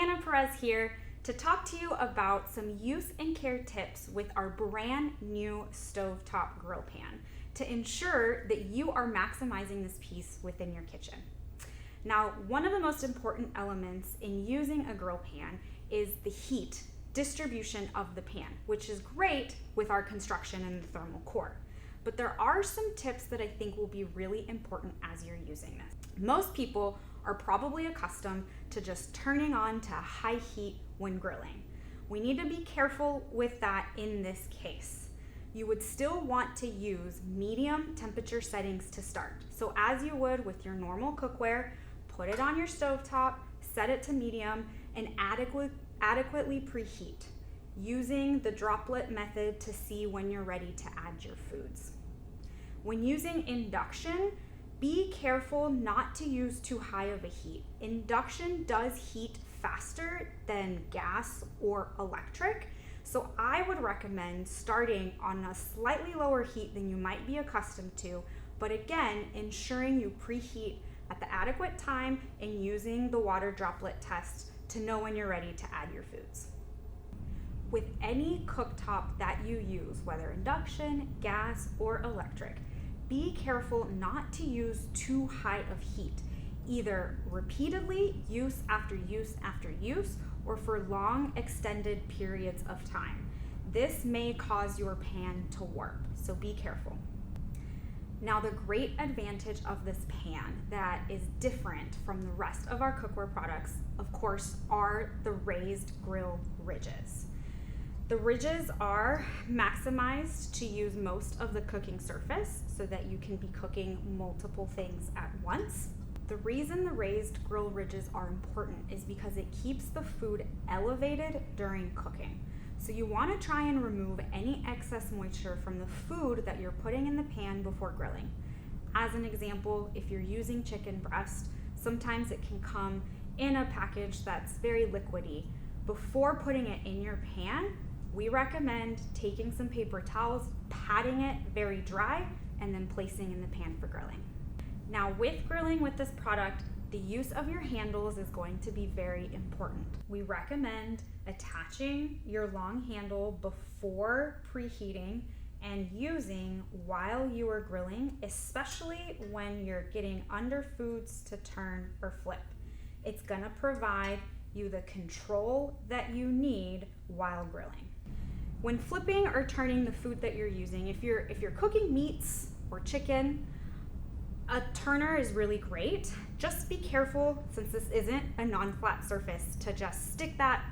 Anna Perez here to talk to you about some use and care tips with our brand new stovetop grill pan to ensure that you are maximizing this piece within your kitchen. Now, one of the most important elements in using a grill pan is the heat distribution of the pan, which is great with our construction and the thermal core. But there are some tips that I think will be really important as you're using this. Most people are probably accustomed to just turning on to high heat when grilling. We need to be careful with that in this case. You would still want to use medium temperature settings to start. So as you would with your normal cookware, put it on your stovetop, set it to medium, and adequately preheat, using the droplet method to see when you're ready to add your foods. When using induction, be careful not to use too high of a heat. Induction does heat faster than gas or electric, so I would recommend starting on a slightly lower heat than you might be accustomed to, but again, ensuring you preheat at the adequate time and using the water droplet test to know when you're ready to add your foods. With any cooktop that you use, whether induction, gas, or electric, be careful not to use too high of heat, either repeatedly, use after use after use, or for long extended periods of time. This may cause your pan to warp, so be careful. Now, the great advantage of this pan that is different from the rest of our cookware products, of course, are the raised grill ridges. The ridges are maximized to use most of the cooking surface so that you can be cooking multiple things at once. The reason the raised grill ridges are important is because it keeps the food elevated during cooking. So you want to try and remove any excess moisture from the food that you're putting in the pan before grilling. As an example, if you're using chicken breast, sometimes it can come in a package that's very liquidy. Before putting it in your pan, we recommend taking some paper towels, patting it very dry, and then placing in the pan for grilling. Now, with grilling with this product, the use of your handles is going to be very important. We recommend attaching your long handle before preheating and using while you are grilling, especially when you're getting under foods to turn or flip. It's gonna provide you the control that you need while grilling. When flipping or turning the food that you're using, if you're cooking meats or chicken, a turner is really great. Just be careful, since this isn't a non-flat surface, to just stick that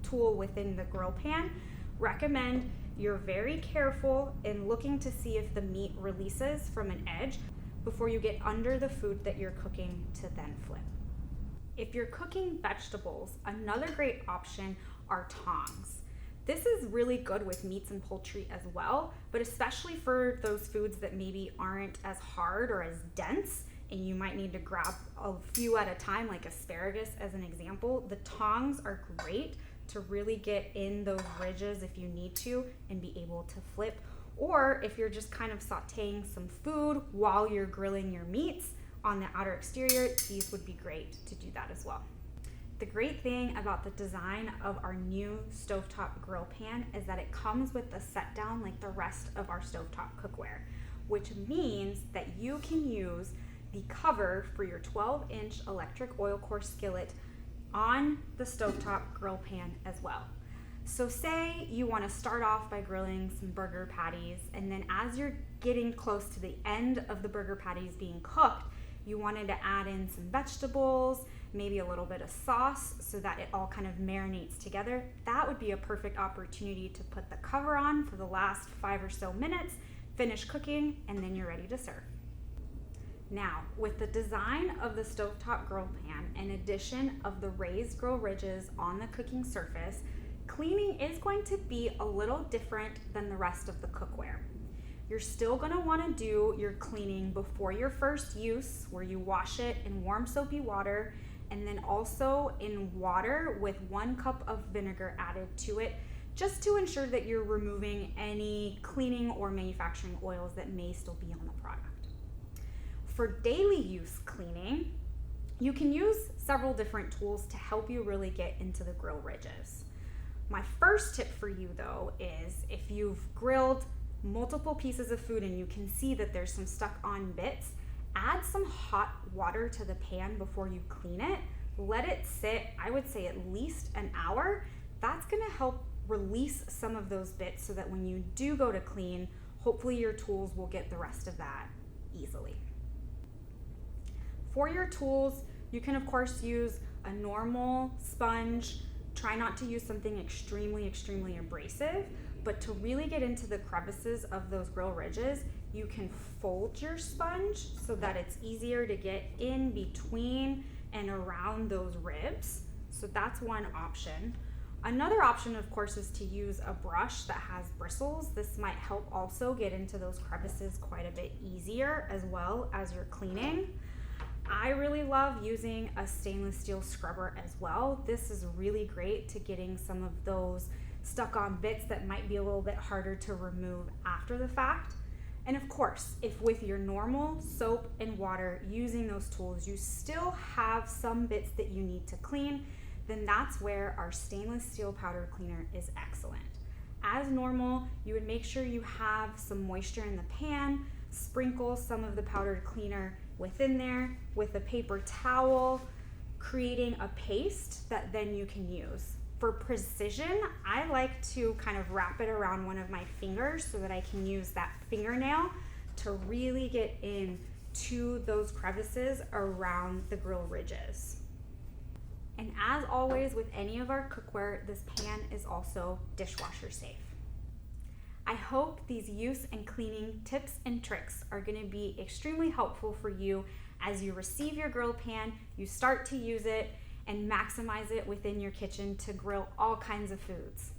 tool within the grill pan. Recommend you're very careful in looking to see if the meat releases from an edge before you get under the food that you're cooking to then flip. If you're cooking vegetables, another great option are tongs. This is really good with meats and poultry as well, but especially for those foods that maybe aren't as hard or as dense and you might need to grab a few at a time, like asparagus as an example. The tongs are great to really get in those ridges if you need to and be able to flip. Or if you're just kind of sauteing some food while you're grilling your meats on the outer exterior, these would be great to do that as well. The great thing about the design of our new stovetop grill pan is that it comes with a set down like the rest of our stovetop cookware, which means that you can use the cover for your 12-inch electric oil core skillet on the stovetop grill pan as well. So say you want to start off by grilling some burger patties, and then as you're getting close to the end of the burger patties being cooked, you wanted to add in some vegetables, maybe a little bit of sauce so that it all kind of marinates together. That would be a perfect opportunity to put the cover on for the last 5 or so minutes, finish cooking, and then you're ready to serve. Now, with the design of the stovetop grill pan and addition of the raised grill ridges on the cooking surface, cleaning is going to be a little different than the rest of the cookware. You're still going to want to do your cleaning before your first use, where you wash it in warm soapy water, and then also in water with 1 cup of vinegar added to it, just to ensure that you're removing any cleaning or manufacturing oils that may still be on the product. For daily use cleaning, You can use several different tools to help you really get into the grill ridges. My first tip for you though is if you've grilled multiple pieces of food and you can see that there's some stuck on bits, add some hot water to the pan before you clean it. Let it sit, I would say at least an hour. That's gonna help release some of those bits so that when you do go to clean, hopefully your tools will get the rest of that easily. For your tools, you can of course use a normal sponge. Try not to use something extremely abrasive, but to really get into the crevices of those grill ridges, you can fold your sponge so that it's easier to get in between and around those ribs. So that's one option. Another option, of course, is to use a brush that has bristles. This might help also get into those crevices quite a bit easier as well as you're cleaning. I really love using a stainless steel scrubber as well. This is really great to getting some of those stuck on bits that might be a little bit harder to remove after the fact. And of course, if with your normal soap and water using those tools, you still have some bits that you need to clean, then that's where our stainless steel powder cleaner is excellent. As normal, you would make sure you have some moisture in the pan, sprinkle some of the powdered cleaner within there with a paper towel, creating a paste that then you can use. For precision, I like to kind of wrap it around one of my fingers so that I can use that fingernail to really get in to those crevices around the grill ridges. And as always with any of our cookware, this pan is also dishwasher safe. I hope these use and cleaning tips and tricks are going to be extremely helpful for you as you receive your grill pan, you start to use it, and maximize it within your kitchen to grill all kinds of foods.